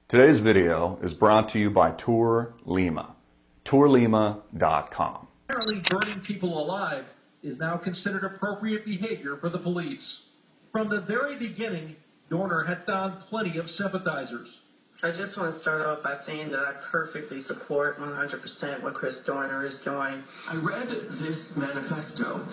Today's video is brought to you by Tour Lima, tourlima.com. Apparently burning people alive is now considered appropriate behavior for the police. From the very beginning, Dorner had found plenty of sympathizers. I just want to start off by saying that I perfectly support 100% what Chris Dorner is doing. I read this manifesto,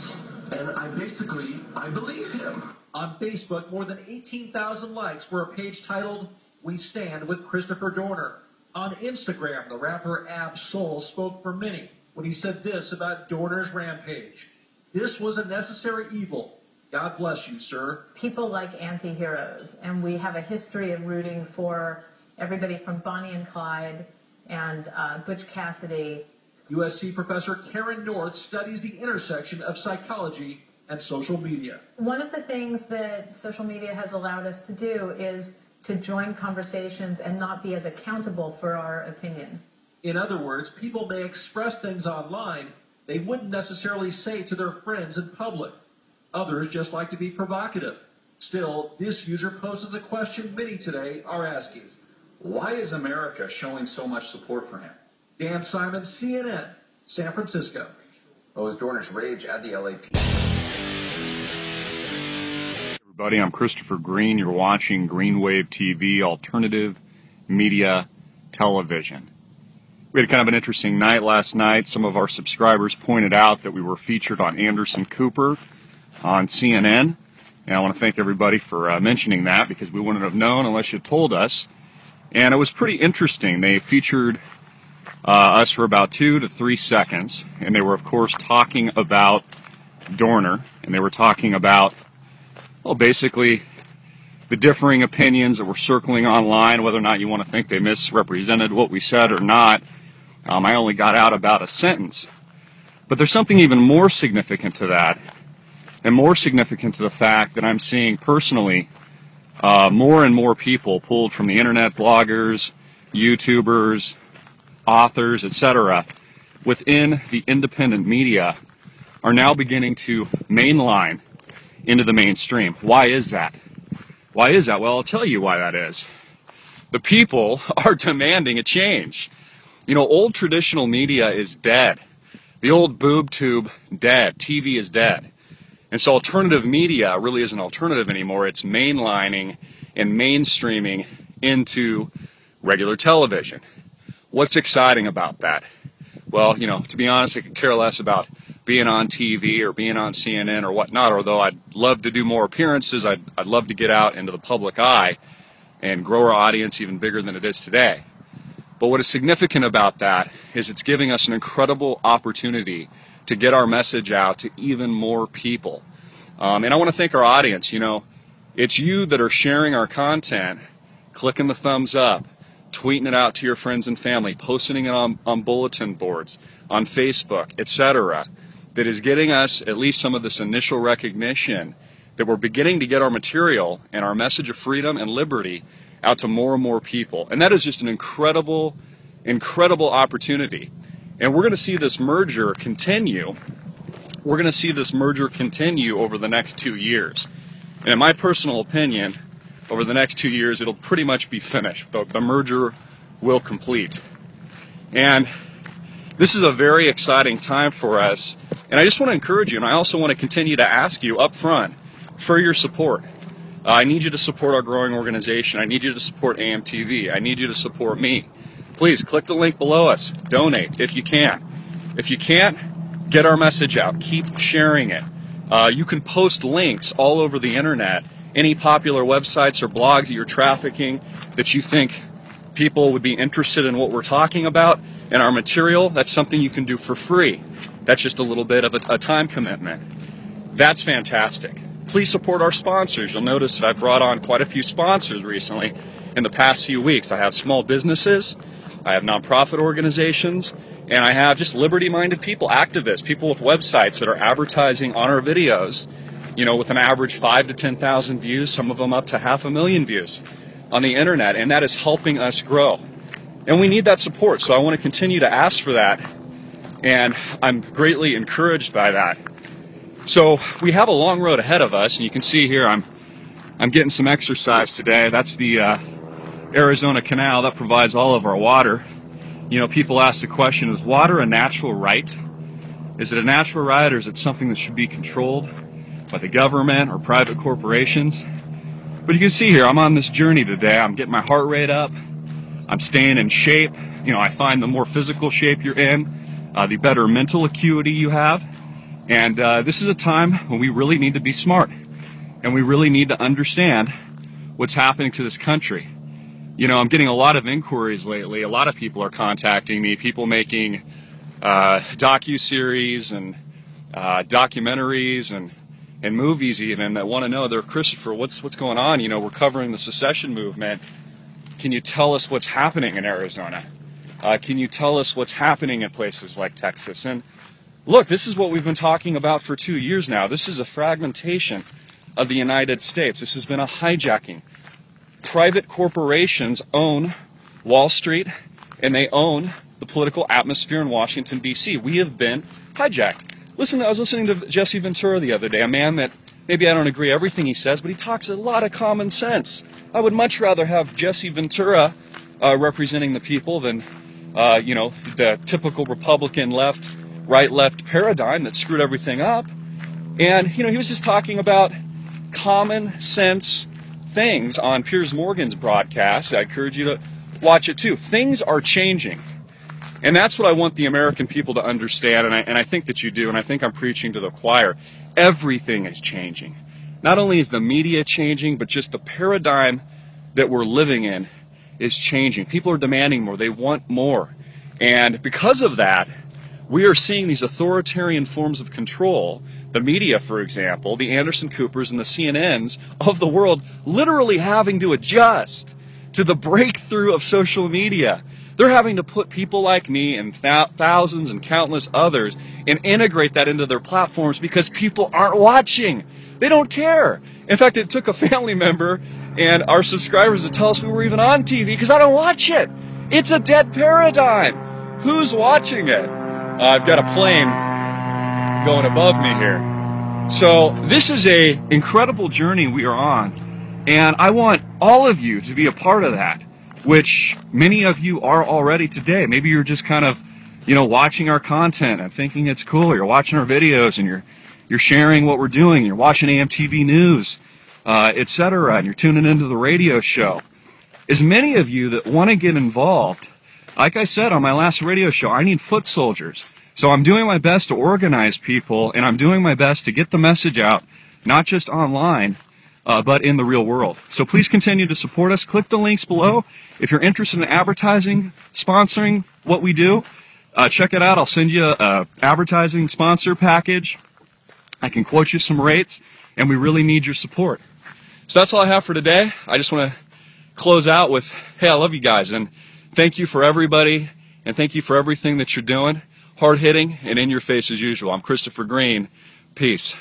and I believe him. On Facebook, more than 18,000 likes for a page titled, "We Stand with Christopher Dorner." On Instagram, the rapper Ab Soul spoke for many when he said this about Dorner's rampage. "This was a necessary evil. God bless you, sir." People like anti-heroes, and we have a history of rooting for everybody from Bonnie and Clyde and Butch Cassidy. USC professor Karen North studies the intersection of psychology and social media. One of the things that social media has allowed us to do is to join conversations and not be as accountable for our opinion. In other words, people may express things online they wouldn't necessarily say to their friends in public. Others just like to be provocative. Still, this user poses a question many today are asking. Why is America showing so much support for him? Dan Simon, CNN, San Francisco. What was Dorner's rage at the LAP? Everybody, I'm Christopher Green. You're watching Green Wave TV, alternative media television. We had kind of an interesting night last night. Some of our subscribers pointed out that we were featured on Anderson Cooper on CNN. And I want to thank everybody for mentioning that, because we wouldn't have known unless you told us. And it was pretty interesting. They featured us for about 2 to 3 seconds. And they were, of course, talking about Dorner. And they were talking about, well, basically the differing opinions that were circling online, whether or not you want to think they misrepresented what we said or not. I only got out about a sentence. But there's something even more significant to that, and more significant to the fact that I'm seeing personally more and more people pulled from the internet, bloggers, YouTubers, authors, etc., within the independent media are now beginning to mainline into the mainstream. Why is that? Why is that? Well, I'll tell you why that is. The people are demanding a change. You know, old traditional media is dead. The old boob tube, dead. TV is dead. And so alternative media really isn't alternative anymore. It's mainlining and mainstreaming into regular television. What's exciting about that? Well, you know, to be honest, I could care less about being on TV or being on CNN or whatnot, although I'd love to do more appearances. I'd love to get out into the public eye and grow our audience even bigger than it is today. But what is significant about that is it's giving us an incredible opportunity to get our message out to even more people. And I want to thank our audience. You know, it's you that are sharing our content, clicking the thumbs up, tweeting it out to your friends and family, posting it on bulletin boards, on Facebook, etc., that is getting us at least some of this initial recognition that we're beginning to get our material and our message of freedom and liberty out to more and more people. And that is just an incredible, incredible opportunity. And we're going to see this merger continue. We're going to see this merger continue over the next 2 years. And in my personal opinion, over the next 2 years, it'll pretty much be finished. The merger will complete. And this is a very exciting time for us. And I just want to encourage you, and I also want to continue to ask you up front for your support. I need you to support our growing organization. I need you to support AMTV. I need you to support me. Please click the link below us. Donate if you can. If you can't, get our message out. Keep sharing it. You can post links all over the internet. Any popular websites or blogs that you're trafficking that you think people would be interested in what we're talking about and our material, that's something you can do for free. That's just a little bit of a time commitment. That's fantastic. Please support our sponsors. You'll notice that I've brought on quite a few sponsors recently in the past few weeks. I have small businesses, I have nonprofit organizations, and I have just liberty-minded people, activists, people with websites that are advertising on our videos, you know, with an average 5,000 to 10,000 views, some of them up to 500,000 views on the internet, and that is helping us grow. And we need that support, so I want to continue to ask for that, and I'm greatly encouraged by that. So we have a long road ahead of us, and you can see here I'm getting some exercise today. That's the Arizona Canal that provides all of our water. You know, people ask the question, is water a natural right? Is it a natural right, or is it something that should be controlled by the government or private corporations? But you can see here, I'm on this journey today. I'm getting my heart rate up. I'm staying in shape. You know, I find the more physical shape you're in, the better mental acuity you have. And this is a time when we really need to be smart. And we really need to understand what's happening to this country. You know, I'm getting a lot of inquiries lately. A lot of people are contacting me, people making docu-series and documentaries and movies even, that want to know, they're, Christopher, what's going on? You know, we're covering the secession movement. Can you tell us what's happening in Arizona? Can you tell us what's happening in places like Texas? And look, this is what we've been talking about for 2 years now. This is a fragmentation of the United States. This has been a hijacking. Private corporations own Wall Street, and they own the political atmosphere in Washington, D.C. We have been hijacked. Listen, I was listening to Jesse Ventura the other day, a man that maybe I don't agree everything he says, but he talks a lot of common sense. I would much rather have Jesse Ventura representing the people than, you know, the typical Republican right-left paradigm that screwed everything up. And, you know, he was just talking about common sense things on Piers Morgan's broadcast. I encourage you to watch it too. Things are changing. And that's what I want the American people to understand, and I think that you do, and I think I'm preaching to the choir. Everything is changing. Not only is the media changing, but just the paradigm that we're living in is changing. People are demanding more. They want more. And because of that, we are seeing these authoritarian forms of control, the media, for example, the Anderson Coopers and the CNNs of the world, literally having to adjust to the breakthrough of social media. They're having to put people like me and thousands and countless others and integrate that into their platforms because people aren't watching. They don't care. In fact, it took a family member and our subscribers to tell us we were even on TV because I don't watch it. It's a dead paradigm. Who's watching it? I've got a plane going above me here. So this is an incredible journey we are on, and I want all of you to be a part of that, which many of you are already today. Maybe you're just kind of, you know, watching our content and thinking it's cool. You're watching our videos and you're sharing what we're doing. You're watching AMTV News, etc., and you're tuning into the radio show. As many of you that want to get involved, like I said on my last radio show, I need foot soldiers. So I'm doing my best to organize people, and I'm doing my best to get the message out, not just online, but in the real world. So please continue to support us. Click the links below. If you're interested in advertising, sponsoring what we do, check it out. I'll send you an advertising sponsor package. I can quote you some rates, and we really need your support. So that's all I have for today. I just want to close out with, hey, I love you guys, and thank you for everybody, and thank you for everything that you're doing. Hard-hitting and in your face as usual. I'm Christopher Green. Peace.